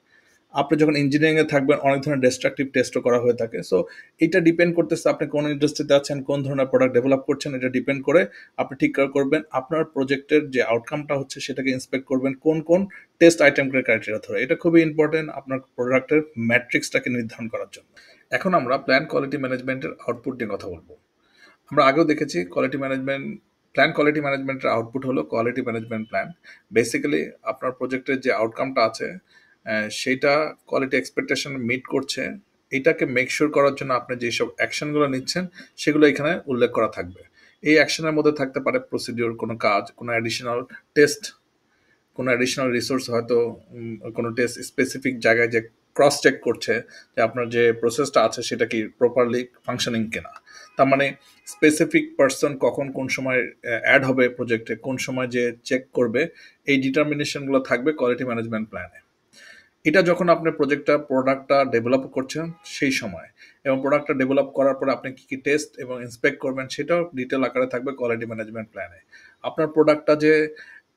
আপনি যখন ইঞ্জিনিয়ারিংয়ে থাকবেন অনেক ধরনের ডিস্ট্রাকটিভ টেস্টও করা হয়ে থাকে। সো এটা ডিপেন্ড করতেছে আপনি কোন ইন্ডাস্ট্রিতে আছেন, কোন ধরনের প্রোডাক্ট ডেভেলপ করছেন, এটা ডিপেন্ড করে আপনি ঠিক করবেন আপনার প্রজেক্টের যে আউটকামটা হচ্ছে সেটাকে ইন্সপেক্ট করবেন কোন কোন টেস্ট আইটেমকে ক্রাইটেরিয়া ধরে। এটা খুবই ইম্পর্টেন্ট আপনার প্রোডাক্টের ম্যাট্রিক্সটাকে নির্ধারণ করার জন্য। এখন আমরা প্ল্যান কোয়ালিটি ম্যানেজমেন্টের আউটপুট নিয়ে কথা বলবো। আমরা আগেও দেখেছি প্ল্যান কোয়ালিটি ম্যানেজমেন্টের আউটপুট হলো কোয়ালিটি ম্যানেজমেন্ট প্ল্যান। বেসিক্যালি আপনার প্রজেক্টের যে আউটকামটা আছে সেইটা কোয়ালিটি এক্সপেকটেশন মিট করছে, এটাকে মেক শিওর করার জন্য আপনি যেসব অ্যাকশনগুলো নিচ্ছেন সেগুলো এখানে উল্লেখ করা থাকবে। এই অ্যাকশনের মধ্যে থাকতে পারে প্রসিডিওর, কোনো কাজ, কোনো অ্যাডিশনাল টেস্ট, কোনো অ্যাডিশনাল রিসোর্স, হয়তো কোনো টেস্ট স্পেসিফিক জায়গায় যে ক্রস চেক করছে যে আপনার যে প্রসেসটা আছে সেটা কি প্রপারলি ফাংশনিং কিনা। তার মানে স্পেসিফিক পার্সন কখন কোন সময় অ্যাড হবে প্রজেক্টে, কোন সময় যে চেক করবে, এই ডিটারমিনেশনগুলো থাকবে কোয়ালিটি ম্যানেজমেন্ট প্ল্যানে। এটা যখন আপনি প্রোডাক্টটা ডেভেলপ করছেন সেই সময়, এবং প্রোডাক্টটা ডেভেলপ করার পরে আপনি কী কী টেস্ট এবং ইন্সপেক্ট করবেন সেটাও ডিটেল আকারে থাকবে কোয়ালিটি ম্যানেজমেন্ট প্ল্যানে। আপনার প্রোডাক্টটা যে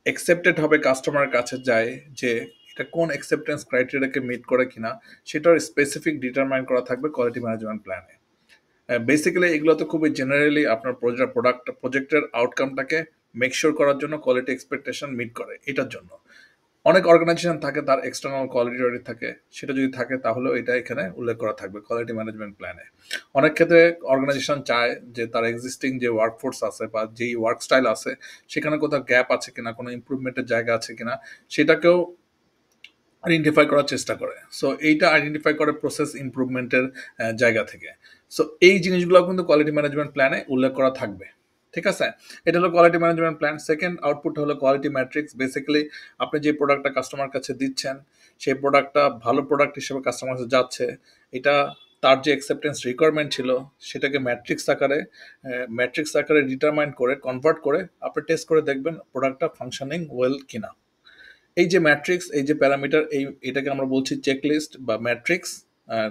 অ্যাকসেপ্টেড হবে কাস্টমারের কাছে যায়, যে এটা কোন অ্যাকসেপ্টেন্স ক্রাইটেরিয়াকে মিট করে কিনা সেটার স্পেসিফিক ডিটারমাইন করা থাকবে কোয়ালিটি ম্যানেজমেন্ট প্ল্যানে। বেসিক্যালি এগুলো তো খুবই জেনারেলি আপনার প্রজেক্টের আউটকামটাকে মেক শিওর করার জন্য কোয়ালিটি এক্সপেকটেশন মিট করে। এটার জন্য অনেক অর্গানাইজেশন থাকে তার এক্সটার্নাল কোয়ালিটি অডিট থাকে, সেটা যদি থাকে তাহলেও এটা এখানে উল্লেখ করা থাকবে কোয়ালিটি ম্যানেজমেন্ট প্ল্যানে। অনেক ক্ষেত্রে অর্গানাইজেশন চায় যে তার এক্সিস্টিং যে ওয়ার্কফোর্স আছে বা যেই ওয়ার্ক স্টাইল আছে সেখানে কোথাও গ্যাপ আছে কিনা, কোনো ইম্প্রুভমেন্টের জায়গা আছে কিনা সেটাকেও আইডেন্টিফাই করার চেষ্টা করে। সো এইটা আইডেন্টিফাই করে প্রসেস ইম্প্রুভমেন্টের জায়গা থেকে। সো এই জিনিসগুলো কিন্তু কোয়ালিটি ম্যানেজমেন্ট প্ল্যানে উল্লেখ করা থাকবে। ঠিক আছে, এটা হলো quality management plan. Second output হলো কোয়ালিটি ম্যাট্রিক্স। বেসিক্যালি আপনি যে প্রোডাক্টটা কাস্টমার কাছে দিচ্ছেন সেই প্রোডাক্টটা ভালো প্রোডাক্ট হিসেবে কাস্টমার কাছে যাচ্ছে, এটা তার যে অ্যাকসেপ্টেন্স রিকোয়ারমেন্ট ছিল সেটাকে ম্যাট্রিক্স আকারে ডিটারমাইন করে কনভার্ট করে আপনি টেস্ট করে দেখবেন প্রোডাক্টটা ফাংশনিং ওয়েল কিনা। এই যে ম্যাট্রিক্স, এই যে প্যারামিটার, এটাকে আমরা বলছি চেকলিস্ট বা ম্যাট্রিক্স,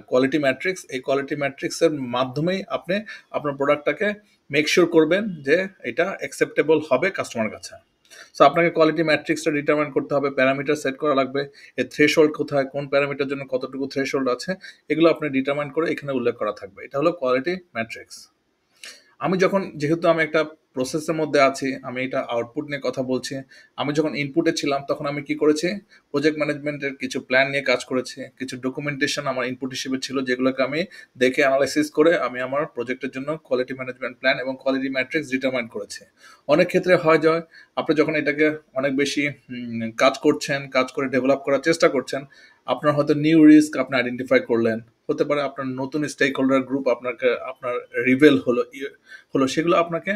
কোয়ালিটি ম্যাট্রিক্স। এই কোয়ালিটি ম্যাট্রিক্সের মাধ্যমেই আপনি আপনার প্রোডাক্টটাকে মেক শিওর করবেন যে এটা অ্যাকসেপ্টেবল হবে কাস্টমার কাছে। সো আপনাকে কোয়ালিটি ম্যাট্রিক্সটা ডিটারমাইন করতে হবে, প্যারামিটার সেট করা লাগবে, এর থ্রেশহোল্ড কোথায়, কোন প্যারামিটার জন্য কতটুকু থ্রেশহোল্ড আছে, এগুলো আপনি ডিটারমাইন করে এখানে উল্লেখ করা থাকবে। এটা হলো কোয়ালিটি ম্যাট্রিক্স। যেহেতু আমি একটা প্রসেসের মধ্যে আছি, আমি এটা আউটপুট নিয়ে কথা বলছি। আমি যখন ইনপুটে ছিলাম তখন আমি কি করেছি, প্রজেক্ট ম্যানেজমেন্টের কিছু প্ল্যান নিয়ে কাজ করেছি, কিছু ডকুমেন্টেশন আমার ইনপুট হিসেবে ছিল, যেগুলোকে আমি দেখে অ্যানালাইসিস করে আমি আমার প্রজেক্টের জন্য কোয়ালিটি ম্যানেজমেন্ট প্ল্যান এবং কোয়ালিটি ম্যাট্রিক্স ডিটারমাইন করেছি। অনেক ক্ষেত্রে হয় যায় আপনি যখন এটাকে অনেক বেশি কাজ করছেন, কাজ করে ডেভেলপ করার চেষ্টা করছেন, আপনার হয়তো নিউ রিস্ক আপনি আইডেন্টিফাই করলেন, হতে পারে আপনার নতুন স্টেক হোল্ডার গ্রুপ আপনার রিভেল হলো সেগুলো আপনাকে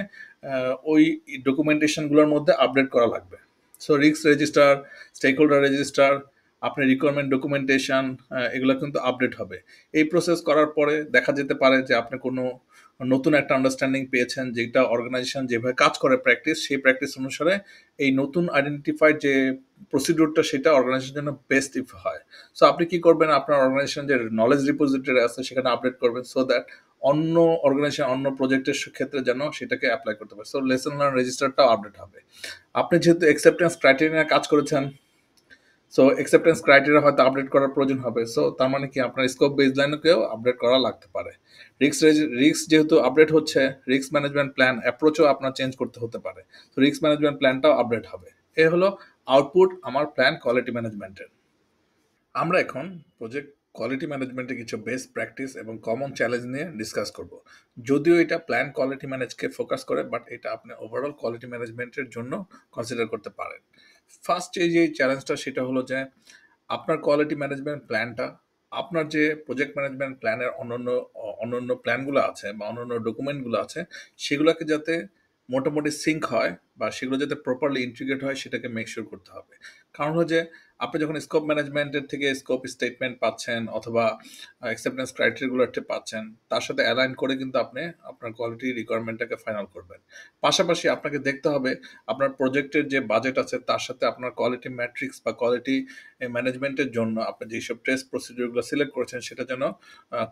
ওই ডকুমেন্টেশনগুলোর মধ্যে আপডেট করা লাগবে। So risk register, stakeholder register, আপনার রিকোয়ারমেন্ট ডকুমেন্টেশন, এগুলো কিন্তু আপডেট হবে। এই প্রসেস করার পরে দেখা যেতে পারে যে আপনি কোনো নতুন একটা আন্ডারস্ট্যান্ডিং পেয়েছেন, যেটা অর্গানাইজেশন যেভাবে কাজ করে প্র্যাকটিস, সেই প্র্যাকটিস অনুসারে এই নতুন আইডেন্টিফাইড যে প্রসিডিউরটা সেটা অর্গানাইজেশনের জন্য বেস্ট ইফ হয়। সো আপনি কি করবেন, আপনার অর্গানাইজেশন যে নলেজ রিপোজিটরি আছে সেখানে আপডেট করবেন, সো দ্যাট অন্য অর্গানাইজেশন অন্য প্রজেক্টের ক্ষেত্রে যেন সেটাকে অ্যাপ্লাই করতে পারে। সো লেসন লার্ন রেজিস্টারটাও আপডেট হবে। আপনি যেহেতু অ্যাকসেপ্টেন্স ক্রাইটেরিয়া কাজ করেছেন, সো অ্যাকসেপ্টেন্স ক্রাইটেরিয়া হয়তো আপডেট করার প্রয়োজন হবে। সো তার মানে কি আপনার স্কোপ বেসলাইনকেও আপডেট করা লাগতে পারে। রিস্ক যেহেতু আপডেট হচ্ছে, রিস্ক ম্যানেজমেন্ট প্ল্যান অ্যাপ্রোচও আপনার চেঞ্জ করতে হতে পারে। তো রিস্ক ম্যানেজমেন্ট প্ল্যানটাও আপডেট হবে। এ হলো আউটপুট আমার প্ল্যান কোয়ালিটি ম্যানেজমেন্টের। আমরা এখন প্রজেক্ট কোয়ালিটি ম্যানেজমেন্টে কিছু বেস্ট প্র্যাকটিস এবং কমন চ্যালেঞ্জ নিয়ে ডিসকাস করব। যদিও এটা প্ল্যান কোয়ালিটি ম্যানেজকে ফোকাস করে, বাট এটা আপনি ওভারঅল কোয়ালিটি ম্যানেজমেন্টের জন্য কনসিডার করতে পারেন। ফার্স্ট যে চ্যালেঞ্জটা সেটা হলো যে আপনার কোয়ালিটি ম্যানেজমেন্ট প্ল্যানটা আপনার যে প্রজেক্ট ম্যানেজমেন্ট প্ল্যানের অন্যান্য প্ল্যানগুলো আছে বা অন্যান্য ডকুমেন্টগুলো আছে সেগুলোকে যাতে মোটামুটি সিঙ্ক হয় বা সেগুলো যাতে প্রপারলি ইন্টিগ্রেট হয় সেটাকে মেকশিওর করতে হবে। কারণ হচ্ছে আপনি যখন স্কোপ ম্যানেজমেন্টের থেকে স্কোপ স্টেটমেন্ট পাচ্ছেন অথবা অ্যাকসেপ্টেন্স ক্রাইটেরিয়াগুলো পাচ্ছেন, তার সাথে অ্যালাইন করে কিন্তু আপনি আপনার কোয়ালিটি রিকোয়ারমেন্টটাকে ফাইনাল করবেন। পাশাপাশি আপনাকে দেখতে হবে আপনার প্রজেক্টের যে বাজেট আছে তার সাথে আপনার কোয়ালিটি ম্যাট্রিক্স বা কোয়ালিটি ম্যানেজমেন্টের জন্য আপনি যেসব টেস্ট প্রসিডিউরগুলো সিলেক্ট করেছেন সেটা যেন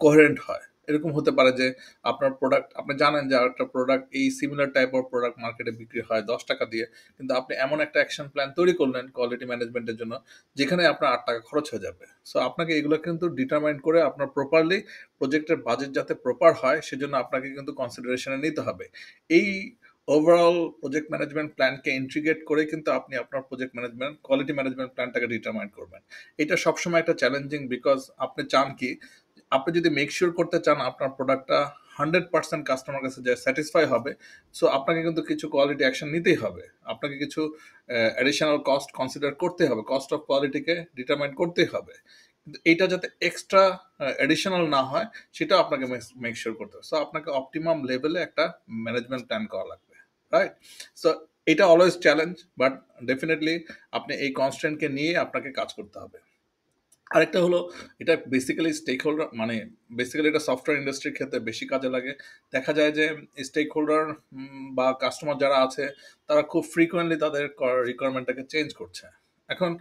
কোহেরেন্ট হয়। এরকম হতে পারে যে আপনার প্রোডাক্ট, আপনি জানেন যে একটা প্রোডাক্ট, এই সিমিলার টাইপ অফ প্রোডাক্ট মার্কেটে বিক্রি হয় 10 টাকা দিয়ে, কিন্তু আপনি এমন একটা অ্যাকশন প্ল্যান তৈরি করলেন কোয়ালিটি ম্যানেজমেন্টের জন্য যেখানে আপনার 8 টাকা খরচ হয়ে যাবে। সো আপনাকে এগুলো কিন্তু ডিটারমাইন করে আপনার প্রপারলি প্রজেক্টের বাজেট যাতে প্রপার হয় সেজন্য আপনাকে কিন্তু কনসিডারেশনে নিতে হবে। এই ওভারঅল প্রজেক্ট ম্যানেজমেন্ট প্ল্যানকে ইন্টিগ্রেট করে কিন্তু আপনি আপনার প্রজেক্ট ম্যানেজমেন্ট কোয়ালিটি ম্যানেজমেন্ট প্ল্যানটাকে ডিটারমাইন করবেন। এটা সবসময় একটা চ্যালেঞ্জিং, বিকজ আপনি চান কি, আপনি যদি মেক শিওর করতে চান আপনার প্রোডাক্টটা 100% কাস্টমার কাছে যে স্যাটিসফাই হবে, সো আপনাকে কিন্তু কিছু কোয়ালিটি অ্যাকশন নিতেই হবে। আপনাকে কিছু অ্যাডিশনাল কস্ট কনসিডার করতে হবে, কস্ট অফ কোয়ালিটিকে ডিটারমাইন করতেই হবে। কিন্তু এইটা যাতে এক্সট্রা অ্যাডিশনাল না হয় সেটাও আপনাকে মেক শিওর করতে হবে। সো আপনাকে অপটিমাম লেভেলে একটা ম্যানেজমেন্ট প্ল্যান করা লাগবে, রাইট? সো এটা অলওয়েজ চ্যালেঞ্জ, বাট ডেফিনেটলি আপনি এই কনস্ট্যান্টকে নিয়ে আপনাকে কাজ করতে হবে। আরেকটা হলো, এটা বেসিক্যালি স্টেক হোল্ডার, মানে বেসিক্যালি এটা সফটওয়্যার ইন্ডাস্ট্রির ক্ষেত্রে বেশি কাজে লাগে। দেখা যায় যে স্টেক হোল্ডার বা কাস্টমার যারা আছে তারা খুব ফ্রিকোয়েন্টলি তাদের রিকোয়ারমেন্টটাকে চেঞ্জ করছে। এখন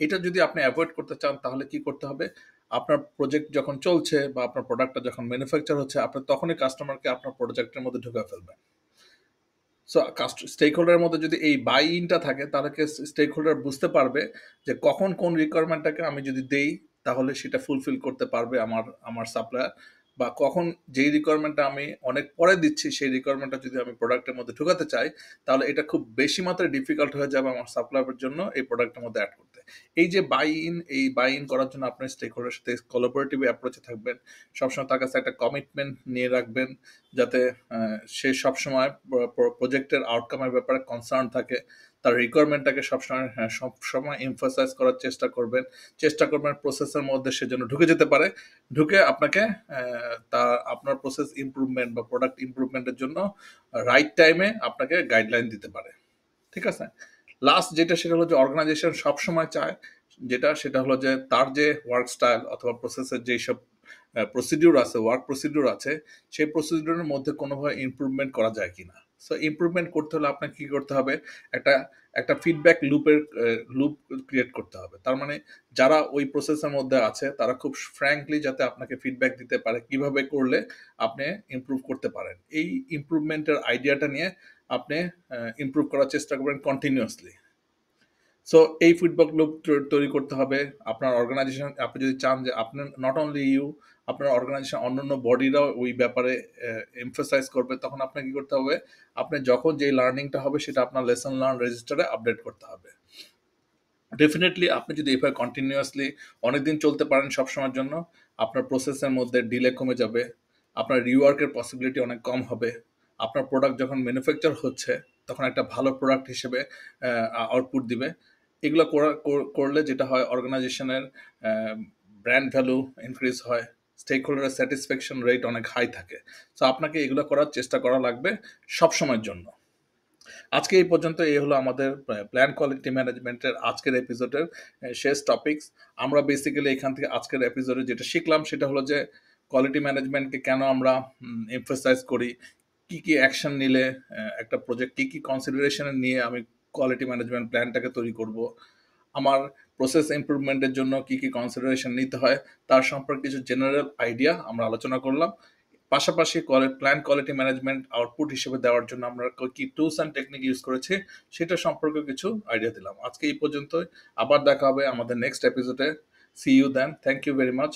এটা যদি আপনি অ্যাভয়েড করতে চান তাহলে কি করতে হবে, আপনার প্রজেক্ট যখন চলছে বা আপনার প্রোডাক্টটা যখন ম্যানুফ্যাকচার হচ্ছে আপনি তখনই কাস্টমারকে আপনার প্রজেক্টের মধ্যে ঢুকে ফেলবেন। সো স্টেক হোল্ডারের মধ্যে যদি এই বাই ইনটা থাকে তাহলে স্টেক হোল্ডার বুঝতে পারবে যে কখন কোন রিকোয়ারমেন্টটাকে আমি যদি দেই তাহলে সেটা ফুলফিল করতে পারবে আমার আমার সাপ্লায়ার, বা কখন যেই রিকোয়ারমেন্টটা আমি অনেক পরে দিচ্ছি সেই রিকোয়ারমেন্টটা যদি আমি প্রোডাক্টের মধ্যে ঢুকাতে চাই তাহলে এটা খুব বেশি মাত্রায় ডিফিকাল্ট হয়ে যাবে আমার সাপ্লায়ারের জন্য এই প্রোডাক্টের মধ্যে অ্যাড করতে। এই বাই ইন করার জন্য আপনার স্টেক হোল্ডারের সাথে কোলাবোরেটিভ অ্যাপ্রোচে থাকবেন, সবসময় তার কাছে একটা কমিটমেন্ট নিয়ে রাখবেন যাতে সে সবসময় প্রজেক্টের আউটকামের ব্যাপারে কনসার্ন থাকে, তার রিকোয়ারমেন্টটাকে সবসময় এমফাসাইজ করার চেষ্টা করবেন প্রসেসের মধ্যে সে যেন ঢুকে যেতে পারে, ঢুকে আপনাকে আপনার প্রসেস ইমপ্রুভমেন্ট বা প্রোডাক্ট ইমপ্রুভমেন্টের জন্য রাইট টাইমে আপনাকে গাইডলাইন দিতে পারে। ঠিক আছে? লাস্ট যেটা সেটা হলো যে অর্গানাইজেশন সবসময় চায় সেটা হলো যে তার যে ওয়ার্ক স্টাইল অথবা প্রসেসের যেসব প্রসিডিউর আছে, ওয়ার্ক প্রসিডিউর আছে, সেই প্রসিডিউরের মধ্যে কোনোভাবে ইমপ্রুভমেন্ট করা যায় কিনা। সো ইমপ্রুভমেন্ট করতে হলে আপনাকে কি করতে হবে, একটা একটা ফিডব্যাক লুপ ক্রিয়েট করতে হবে। তার মানে যারা ওই প্রসেসের মধ্যে আছে তারা খুব ফ্র্যাঙ্কলি যাতে আপনাকে ফিডব্যাক দিতে পারে কিভাবে করলে আপনি ইমপ্রুভ করতে পারেন। এই ইমপ্রুভমেন্টের আইডিয়াটা নিয়ে আপনি ইমপ্রুভ করার চেষ্টা করবেন কন্টিনিউয়াসলি। সো এই ফিডব্যাক লুপ তৈরি করতে হবে আপনার অর্গানাইজেশন। আপনি যদি চান যে আপনি নট অনলি ইউ, আপনার অর্গানাইজেশন অন্যান্য বডিরাও ওই ব্যাপারে এমফাসাইজ করবে, তখন আপনাকে কি করতে হবে, আপনি যখন যেই লার্নিংটা হবে সেটা আপনার লেসন লার্ন রেজিস্টারে আপডেট করতে হবে। ডেফিনেটলি আপনি যদি এভাবে কন্টিনিউয়াসলি অনেকদিন চলতে পারেন সবসময়ের জন্য, আপনার প্রসেসের মধ্যে ডিলে কমে যাবে, আপনার রিওয়ার্কের পসিবিলিটি অনেক কম হবে, আপনার প্রোডাক্ট যখন ম্যানুফ্যাকচার হচ্ছে তখন একটা ভালো প্রোডাক্ট হিসেবে আউটপুট দিবে। এগুলো করলে যেটা হয়, অর্গানাইজেশনের ব্র্যান্ড ভ্যালু ইনক্রিজ হয়, স্টেক হোল্ডারের স্যাটিসফ্যাকশন রেট অনেক হাই থাকে। সো আপনাকে এগুলো করার চেষ্টা করা লাগবে সবসময়ের জন্য। আজকে এই পর্যন্ত। এই হলো আমাদের প্ল্যান কোয়ালিটি ম্যানেজমেন্টের আজকের এপিসোডের শেষ টপিকস। আমরা বেসিক্যালি এখান থেকে আজকের এপিসোডে যেটা শিখলাম সেটা হলো যে কোয়ালিটি ম্যানেজমেন্টকে কেন আমরা এমফাসাইজ করি, কি কি অ্যাকশন নিলে একটা প্রজেক্ট কি কি কনসিডারেশনে নিয়ে আমি কোয়ালিটি ম্যানেজমেন্ট প্ল্যানটাকে তৈরি করব, আমার প্রসেস ইমপ্রুভমেন্টের জন্য কি কি কনসিডারেশন নিতে হয় তার সম্পর্কে কিছু জেনারেল আইডিয়া আমরা আলোচনা করলাম। পাশাপাশি প্ল্যান কোয়ালিটি ম্যানেজমেন্ট আউটপুট হিসেবে দেওয়ার জন্য আমরা কি টুলস অ্যান্ড টেকনিক ইউজ করেছি সেটা সম্পর্কে কিছু আইডিয়া দিলাম। আজকে এই পর্যন্তই, আবার দেখা হবে আমাদের নেক্সট এপিসোডে। See you then, thank you very much.